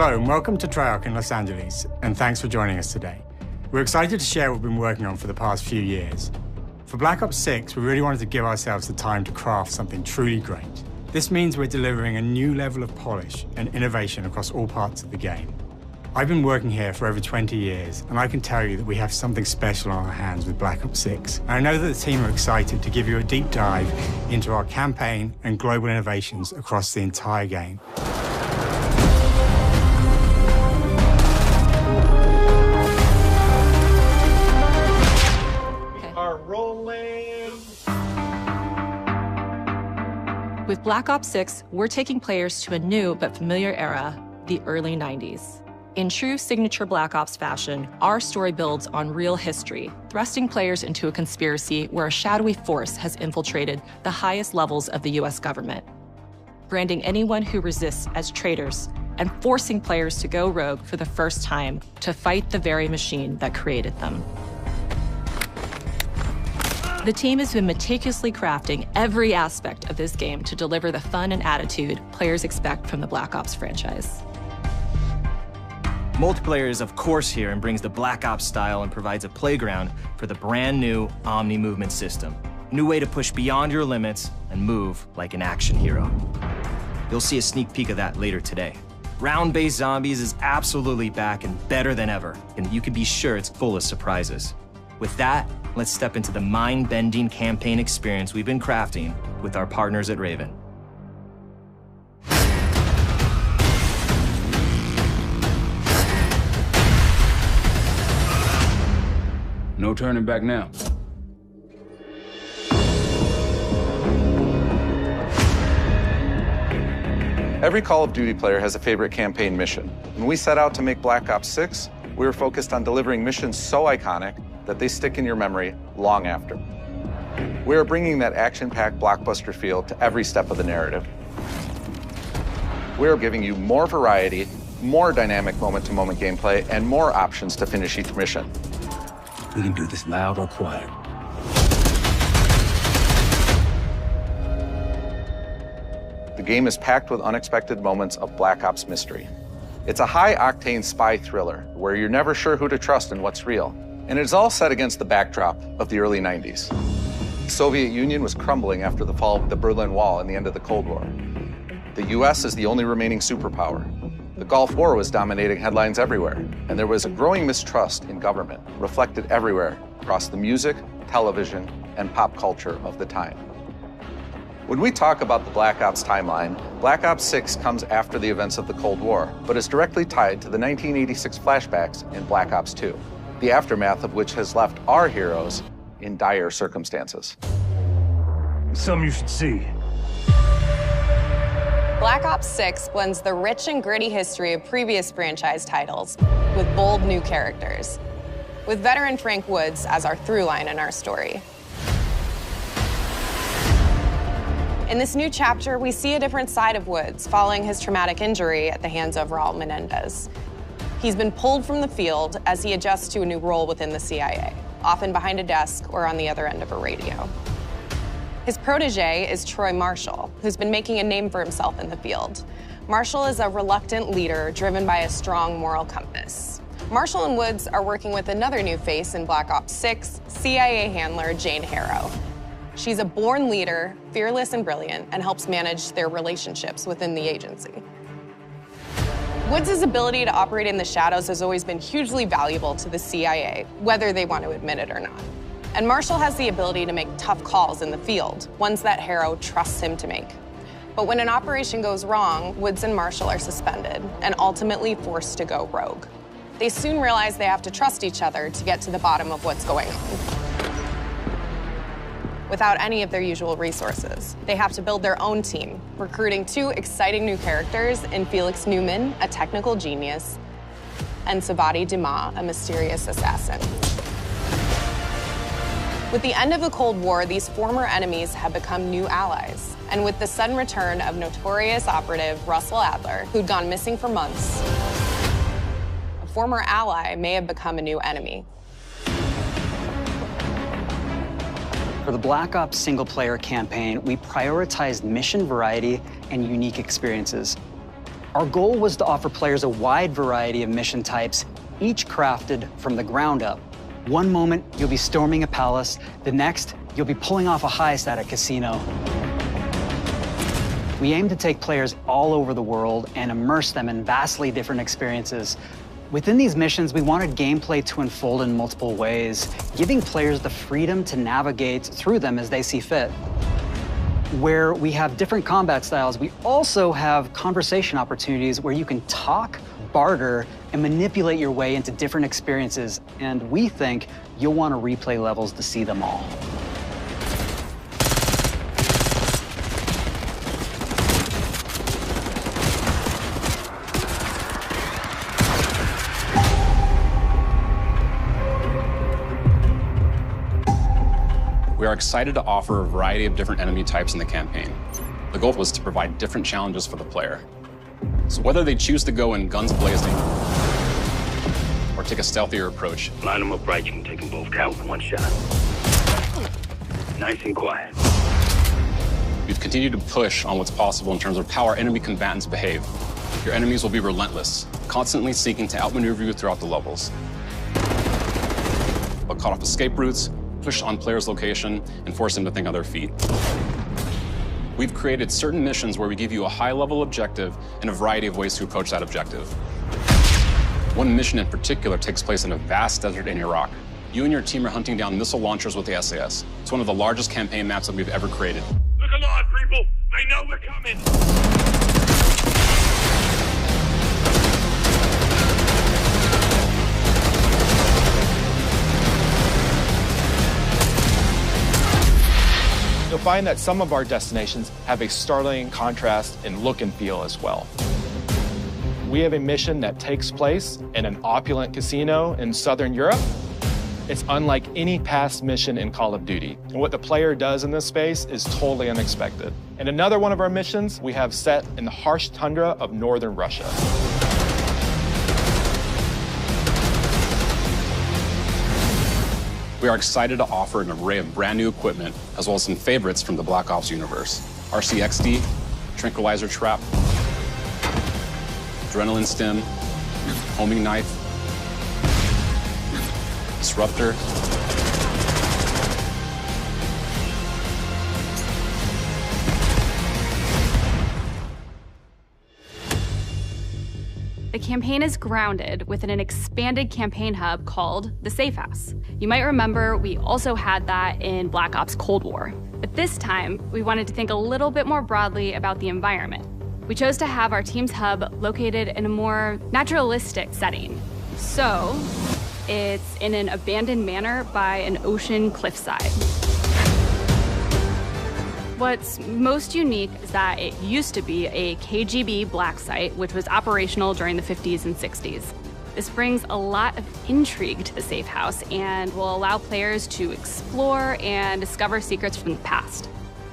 Hello and welcome to Treyarch in Los Angeles, and thanks for joining us today. We're excited to share what we've been working on for the past few years. For Black Ops 6, we really wanted to give ourselves the time to craft something truly great. This means we're delivering a new level of polish and innovation across all parts of the game. I've been working here for over 20 years, and I can tell you that we have something special on our hands with Black Ops 6. And I know that the team are excited to give you a deep dive into our campaign and global innovations across the entire game. With Black Ops 6, we're taking players to a new but familiar era, the early 90s. In true signature Black Ops fashion, our story builds on real history, thrusting players into a conspiracy where a shadowy force has infiltrated the highest levels of the US government, branding anyone who resists as traitors and forcing players to go rogue for the first time to fight the very machine that created them. The team has been meticulously crafting every aspect of this game to deliver the fun and attitude players expect from the Black Ops franchise. Multiplayer is of course here and brings the Black Ops style and provides a playground for the brand new Omni movement system. A new way to push beyond your limits and move like an action hero. You'll see a sneak peek of that later today. Round-based zombies is absolutely back and better than ever, and you can be sure it's full of surprises. With that, let's step into the mind-bending campaign experience we've been crafting with our partners at Raven. No turning back now. Every Call of Duty player has a favorite campaign mission. When we set out to make Black Ops 6, we were focused on delivering missions so iconic that they stick in your memory long after. We are bringing that action-packed blockbuster feel to every step of the narrative. We are giving you more variety, more dynamic moment-to-moment gameplay, and more options to finish each mission. We can do this loud or quiet. The game is packed with unexpected moments of Black Ops mystery. It's a high-octane spy thriller where you're never sure who to trust and what's real. And it's all set against the backdrop of the early 90s. The Soviet Union was crumbling after the fall of the Berlin Wall and the end of the Cold War. The US is the only remaining superpower. The Gulf War was dominating headlines everywhere, and there was a growing mistrust in government, reflected everywhere across the music, television, and pop culture of the time. When we talk about the Black Ops timeline, Black Ops 6 comes after the events of the Cold War, but is directly tied to the 1986 flashbacks in Black Ops 2, the aftermath of which has left our heroes in dire circumstances. Something you should see. Black Ops 6 blends the rich and gritty history of previous franchise titles with bold new characters, with veteran Frank Woods as our through line in our story. In this new chapter, we see a different side of Woods following his traumatic injury at the hands of Raul Menendez. He's been pulled from the field as he adjusts to a new role within the CIA, often behind a desk or on the other end of a radio. His protege is Troy Marshall, who's been making a name for himself in the field. Marshall is a reluctant leader driven by a strong moral compass. Marshall and Woods are working with another new face in Black Ops 6, CIA handler Jane Harrow. She's a born leader, fearless and brilliant, and helps manage their relationships within the agency. Woods' ability to operate in the shadows has always been hugely valuable to the CIA, whether they want to admit it or not. And Marshall has the ability to make tough calls in the field, ones that Harrow trusts him to make. But when an operation goes wrong, Woods and Marshall are suspended and ultimately forced to go rogue. They soon realize they have to trust each other to get to the bottom of what's going on. Without any of their usual resources, they have to build their own team, recruiting two exciting new characters in Felix Newman, a technical genius, and Savati Dumas, a mysterious assassin. With the end of the Cold War, these former enemies have become new allies. And with the sudden return of notorious operative Russell Adler, who'd gone missing for months, a former ally may have become a new enemy. For the Black Ops single-player campaign, we prioritized mission variety and unique experiences. Our goal was to offer players a wide variety of mission types, each crafted from the ground up. One moment, you'll be storming a palace. The next, you'll be pulling off a heist at a casino. We aim to take players all over the world and immerse them in vastly different experiences. Within these missions, we wanted gameplay to unfold in multiple ways, giving players the freedom to navigate through them as they see fit. Where we have different combat styles, we also have conversation opportunities where you can talk, barter, and manipulate your way into different experiences. And we think you'll want to replay levels to see them all. We are excited to offer a variety of different enemy types in the campaign. The goal was to provide different challenges for the player. So whether they choose to go in guns blazing or take a stealthier approach. Line them up right, you can take them both out with one shot. Nice and quiet. We've continued to push on what's possible in terms of how our enemy combatants behave. Your enemies will be relentless, constantly seeking to outmaneuver you throughout the levels. They'll cut off escape routes, push on players' location, and force them to think on their feet. We've created certain missions where we give you a high-level objective and a variety of ways to approach that objective. One mission in particular takes place in a vast desert in Iraq. You and your team are hunting down missile launchers with the SAS. It's one of the largest campaign maps that we've ever created. Look alive, people! They know we're coming! You'll find that some of our destinations have a startling contrast in look and feel as well. We have a mission that takes place in an opulent casino in Southern Europe. It's unlike any past mission in Call of Duty. And what the player does in this space is totally unexpected. And another one of our missions we have set in the harsh tundra of northern Russia. We are excited to offer an array of brand new equipment, as well as some favorites from the Black Ops universe. RCXD, Tranquilizer Trap, Adrenaline Stim, Homing Knife, Disruptor, The campaign is grounded within an expanded campaign hub called the Safe House. You might remember we also had that in Black Ops Cold War. But this time, we wanted to think a little bit more broadly about the environment. We chose to have our team's hub located in a more naturalistic setting. So, it's in an abandoned manor by an ocean cliffside. What's most unique is that it used to be a KGB black site, which was operational during the 50s and 60s. This brings a lot of intrigue to the Safe House and will allow players to explore and discover secrets from the past.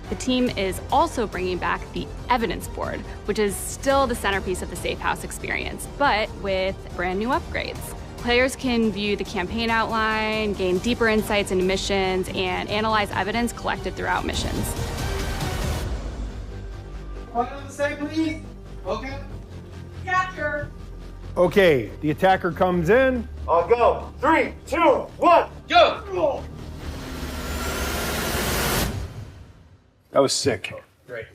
The team is also bringing back the evidence board, which is still the centerpiece of the Safe House experience, but with brand new upgrades. Players can view the campaign outline, gain deeper insights into missions, and analyze evidence collected throughout missions. What on the say, please? Okay. Capture. Okay, the attacker comes in. I'll go. 3, 2, 1, go! That was sick. Great.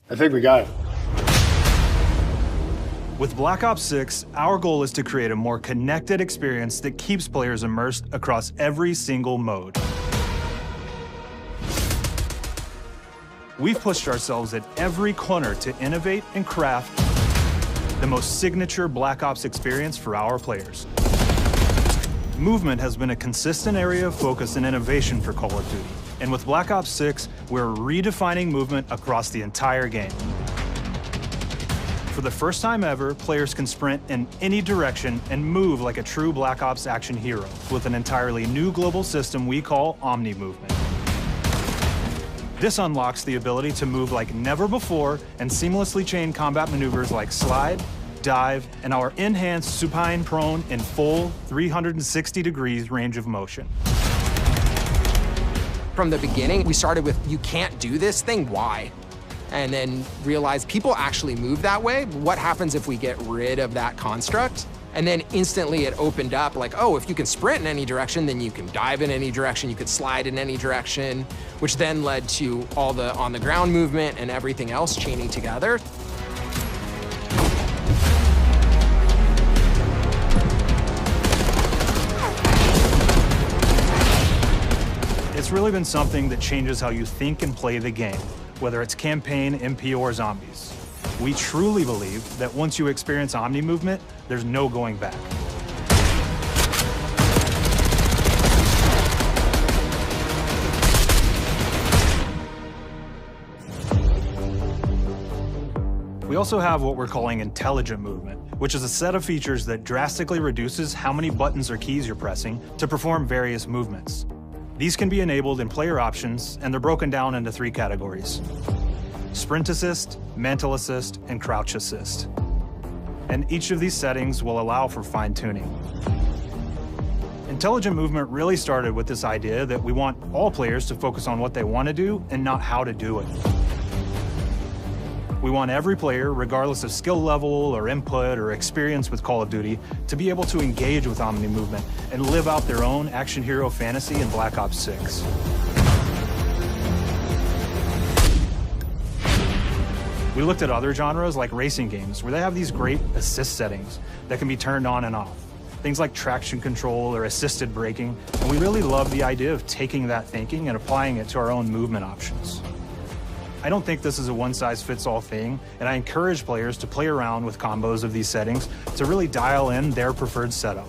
I think we got it. With Black Ops 6, our goal is to create a more connected experience that keeps players immersed across every single mode. We've pushed ourselves at every corner to innovate and craft the most signature Black Ops experience for our players. Movement has been a consistent area of focus and innovation for Call of Duty. And with Black Ops 6, we're redefining movement across the entire game. For the first time ever, players can sprint in any direction and move like a true Black Ops action hero with an entirely new global system we call Omni Movement. This unlocks the ability to move like never before and seamlessly chain combat maneuvers like slide, dive, and our enhanced supine prone in full 360 degrees range of motion. From the beginning, we started with, you can't do this thing, why? and then realized people actually move that way. What happens if we get rid of that construct? And then instantly it opened up like, oh, if you can sprint in any direction, then you can dive in any direction, you could slide in any direction, which then led to all the on-the-ground movement and everything else chaining together. It's really been something that changes how you think and play the game, whether it's campaign, MP, or zombies. We truly believe that once you experience Omni movement, there's no going back. We also have what we're calling intelligent movement, which is a set of features that drastically reduces how many buttons or keys you're pressing to perform various movements. These can be enabled in player options, and they're broken down into 3 categories: sprint assist, mantle assist, and crouch assist. And each of these settings will allow for fine-tuning. Intelligent movement really started with this idea that we want all players to focus on what they want to do and not how to do it. We want every player, regardless of skill level or input or experience with Call of Duty, to be able to engage with Omni movement and live out their own action hero fantasy in Black Ops 6. We looked at other genres like racing games, where they have these great assist settings that can be turned on and off. Things like traction control or assisted braking, and we really love the idea of taking that thinking and applying it to our own movement options. I don't think this is a one-size-fits-all thing, and I encourage players to play around with combos of these settings to really dial in their preferred setup.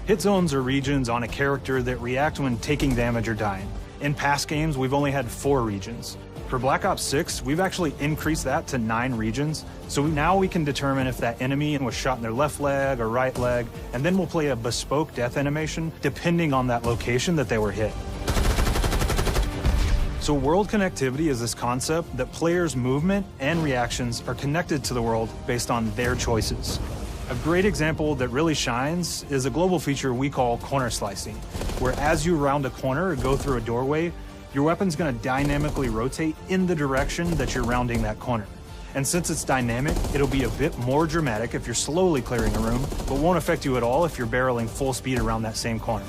Hit zones are regions on a character that react when taking damage or dying. In past games, we've only had 4 regions. For Black Ops 6, we've actually increased that to 9 regions, so now we can determine if that enemy was shot in their left leg or right leg, and then we'll play a bespoke death animation depending on that location that they were hit. So world connectivity is this concept that players' movement and reactions are connected to the world based on their choices. A great example that really shines is a global feature we call corner slicing, where as you round a corner or go through a doorway, your weapon's gonna dynamically rotate in the direction that you're rounding that corner. And since it's dynamic, it'll be a bit more dramatic if you're slowly clearing a room, but won't affect you at all if you're barreling full speed around that same corner.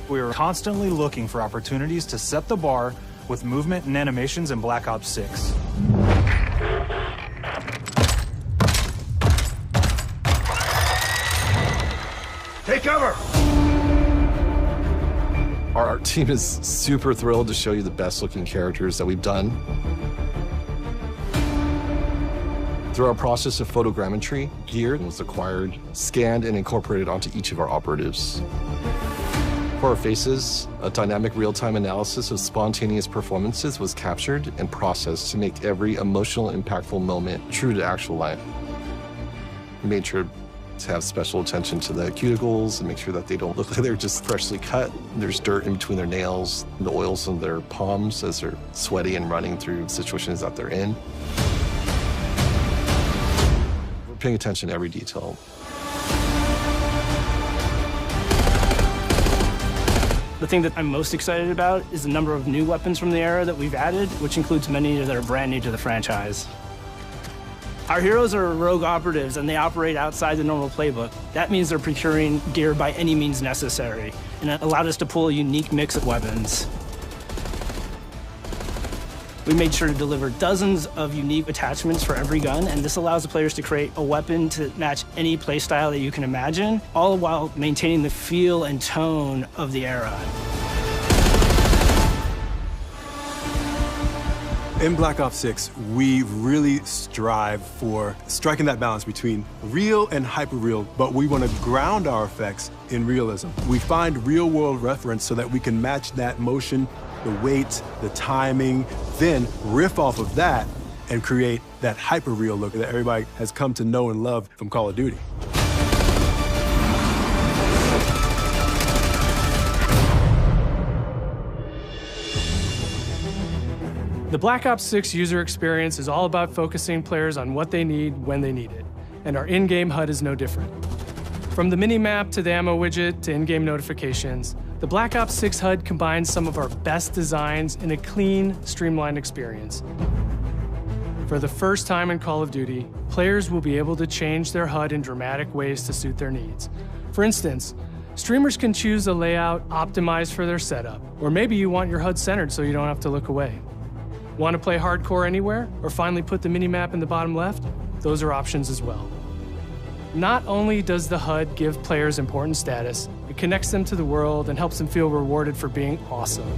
We are constantly looking for opportunities to set the bar with movement and animations in Black Ops 6. Take cover! Our art team is super thrilled to show you the best looking characters that we've done. Through our process of photogrammetry, gear was acquired, scanned, and incorporated onto each of our operatives. For our faces, a dynamic real-time analysis of spontaneous performances was captured and processed to make every emotional, impactful moment true to actual life. We made sure to have special attention to the cuticles and make sure that they don't look like they're just freshly cut. There's dirt in between their nails, the oils on their palms as they're sweaty and running through situations that they're in. We're paying attention to every detail. The thing that I'm most excited about is the number of new weapons from the era that we've added, which includes many that are brand new to the franchise. Our heroes are rogue operatives, and they operate outside the normal playbook. That means they're procuring gear by any means necessary, and it allowed us to pull a unique mix of weapons. We made sure to deliver dozens of unique attachments for every gun, and this allows the players to create a weapon to match any playstyle that you can imagine, all while maintaining the feel and tone of the era. In Black Ops 6, we really strive for striking that balance between real and hyper-real, but we want to ground our effects in realism. We find real-world reference so that we can match that motion, the weight, the timing, then riff off of that and create that hyper-real look that everybody has come to know and love from Call of Duty. The Black Ops 6 user experience is all about focusing players on what they need when they need it, and our in-game HUD is no different. From the mini-map to the ammo widget to in-game notifications, the Black Ops 6 HUD combines some of our best designs in a clean, streamlined experience. For the first time in Call of Duty, players will be able to change their HUD in dramatic ways to suit their needs. For instance, streamers can choose a layout optimized for their setup, or maybe you want your HUD centered so you don't have to look away. Want to play hardcore anywhere, or finally put the mini-map in the bottom left? Those are options as well. Not only does the HUD give players important status, it connects them to the world and helps them feel rewarded for being awesome.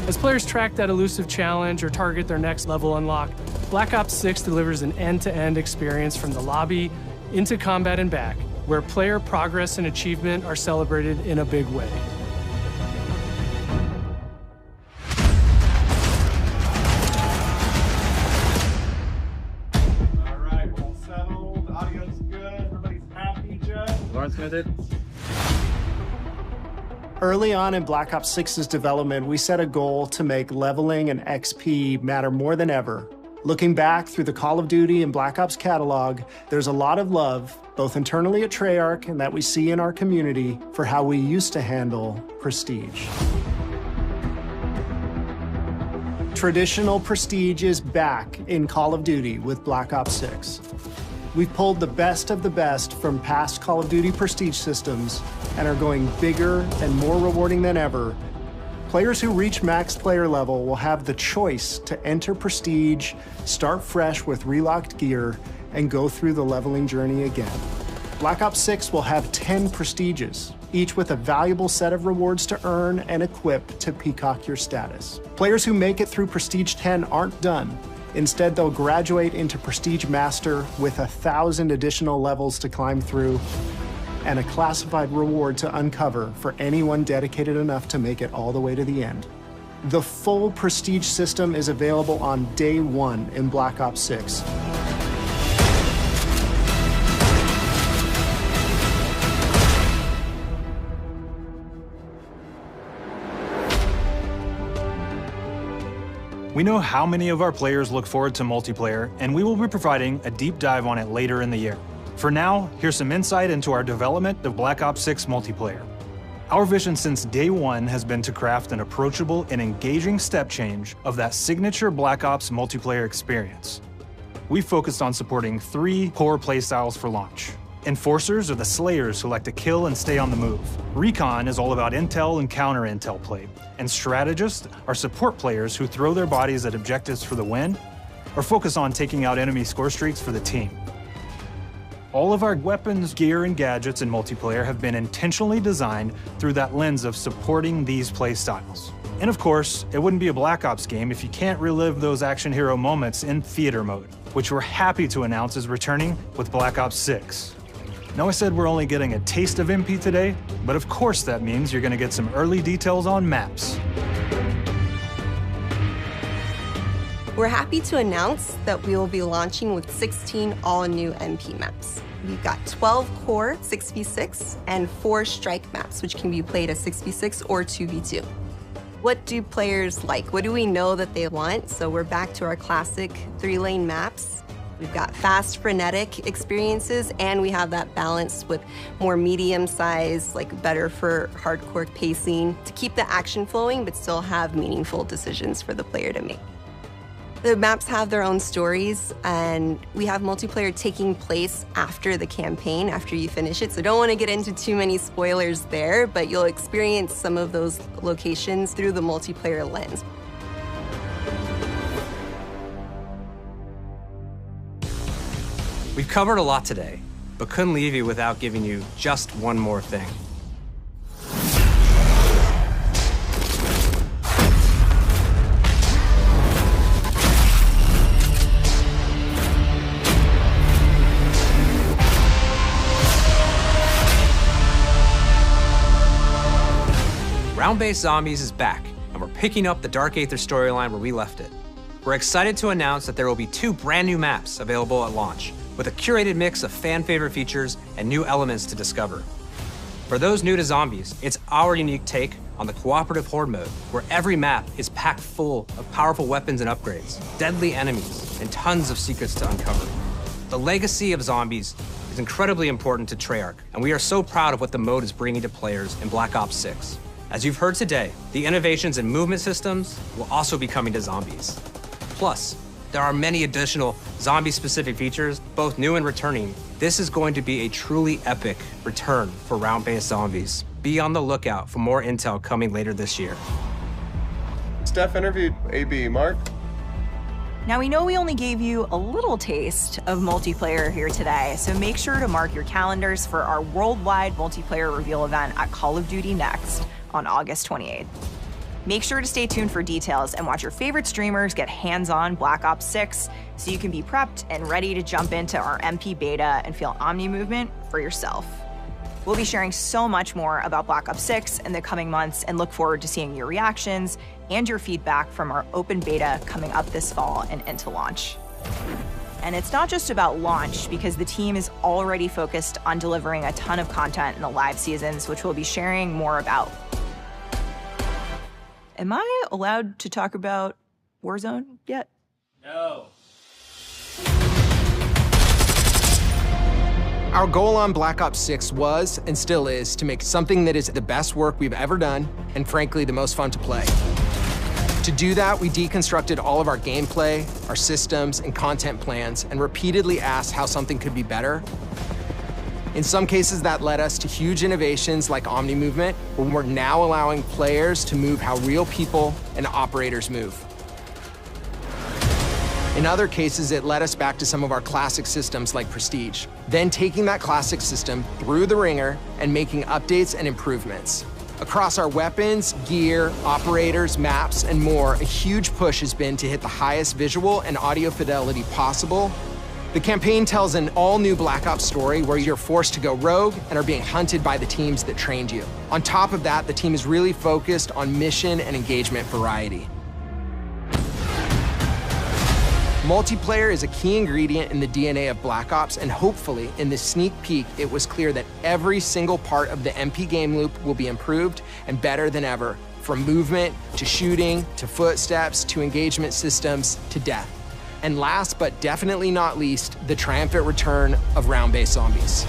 As players track that elusive challenge or target their next level unlock, Black Ops 6 delivers an end-to-end experience from the lobby into combat and back, where player progress and achievement are celebrated in a big way. All right, we're all settled. The audio's good. Everybody's happy, Jeff? Lawrence got it. Early on in Black Ops 6's development, we set a goal to make leveling and XP matter more than ever. Looking back through the Call of Duty and Black Ops catalog, there's a lot of love, both internally at Treyarch and that we see in our community, for how we used to handle prestige. Traditional prestige is back in Call of Duty with Black Ops 6. We've pulled the best of the best from past Call of Duty prestige systems and are going bigger and more rewarding than ever. Players who reach max player level will have the choice to enter prestige, start fresh with relocked gear, and go through the leveling journey again. Black Ops 6 will have 10 prestiges, each with a valuable set of rewards to earn and equip to peacock your status. Players who make it through Prestige 10 aren't done. Instead, they'll graduate into Prestige Master with 1,000 additional levels to climb through and a classified reward to uncover for anyone dedicated enough to make it all the way to the end. The full Prestige system is available on day one in Black Ops 6. We know how many of our players look forward to multiplayer, and we will be providing a deep dive on it later in the year. For now, here's some insight into our development of Black Ops 6 multiplayer. Our vision since day one has been to craft an approachable and engaging step change of that signature Black Ops multiplayer experience. We focused on supporting 3 core playstyles for launch. Enforcers are the slayers who like to kill and stay on the move. Recon is all about intel and counter-intel play. And strategists are support players who throw their bodies at objectives for the win or focus on taking out enemy score streaks for the team. All of our weapons, gear, and gadgets in multiplayer have been intentionally designed through that lens of supporting these play styles. And of course, it wouldn't be a Black Ops game if you can't relive those action hero moments in theater mode, which we're happy to announce is returning with Black Ops 6. Now, I said we're only getting a taste of MP today, but of course that means you're going to get some early details on maps. We're happy to announce that we will be launching with 16 all-new MP maps. We've got 12 core 6v6 and 4 strike maps, which can be played as 6v6 or 2v2. What do players like? What do we know that they want? So we're back to our classic 3-lane maps. We've got fast, frenetic experiences, and we have that balance with more medium-sized, like better for hardcore pacing to keep the action flowing, but still have meaningful decisions for the player to make. The maps have their own stories, and we have multiplayer taking place after the campaign, after you finish it. So don't want to get into too many spoilers there, but you'll experience some of those locations through the multiplayer lens. We've covered a lot today, but couldn't leave you without giving you just one more thing. Round-based Zombies is back, and we're picking up the Dark Aether storyline where we left it. We're excited to announce that there will be 2 brand new maps available at launch, with a curated mix of fan-favorite features and new elements to discover. For those new to Zombies, it's our unique take on the cooperative horde mode, where every map is packed full of powerful weapons and upgrades, deadly enemies, and tons of secrets to uncover. The legacy of Zombies is incredibly important to Treyarch, and we are so proud of what the mode is bringing to players in Black Ops 6. As you've heard today, the innovations in movement systems will also be coming to zombies. Plus, there are many additional zombie-specific features, both new and returning. This is going to be a truly epic return for round-based zombies. Be on the lookout for more intel coming later this year. Steph interviewed AB. Mark? Now, we know we only gave you a little taste of multiplayer here today, so make sure to mark your calendars for our worldwide multiplayer reveal event at Call of Duty Next on August 28th. Make sure to stay tuned for details and watch your favorite streamers get hands-on Black Ops 6 so you can be prepped and ready to jump into our MP beta and feel Omni movement for yourself. We'll be sharing so much more about Black Ops 6 in the coming months and look forward to seeing your reactions and your feedback from our open beta coming up this fall and into launch. And it's not just about launch, because the team is already focused on delivering a ton of content in the live seasons, which we'll be sharing more about. Am I allowed to talk about Warzone yet? No. Our goal on Black Ops 6 was, and still is, to make something that is the best work we've ever done, and frankly, the most fun to play. To do that, we deconstructed all of our gameplay, our systems, and content plans, and repeatedly asked how something could be better. In some cases, that led us to huge innovations like Omni movement, where we're now allowing players to move how real people and operators move. In other cases, it led us back to some of our classic systems like Prestige, then taking that classic system through the ringer and making updates and improvements. Across our weapons, gear, operators, maps, and more, a huge push has been to hit the highest visual and audio fidelity possible. The campaign tells an all-new Black Ops story where you're forced to go rogue and are being hunted by the teams that trained you. On top of that, the team is really focused on mission and engagement variety. Multiplayer is a key ingredient in the DNA of Black Ops, and hopefully, in this sneak peek, it was clear that every single part of the MP game loop will be improved and better than ever, from movement, to shooting, to footsteps, to engagement systems, to death. And last but definitely not least, the triumphant return of round-based zombies.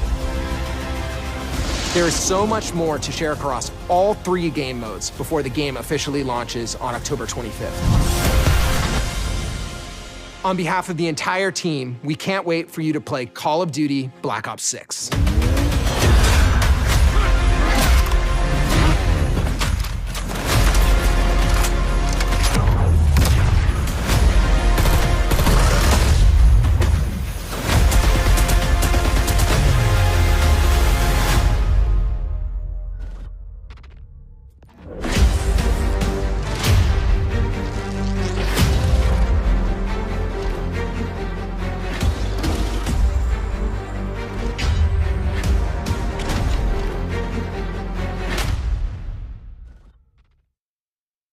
There is so much more to share across all 3 game modes before the game officially launches on October 25th. On behalf of the entire team, we can't wait for you to play Call of Duty Black Ops 6.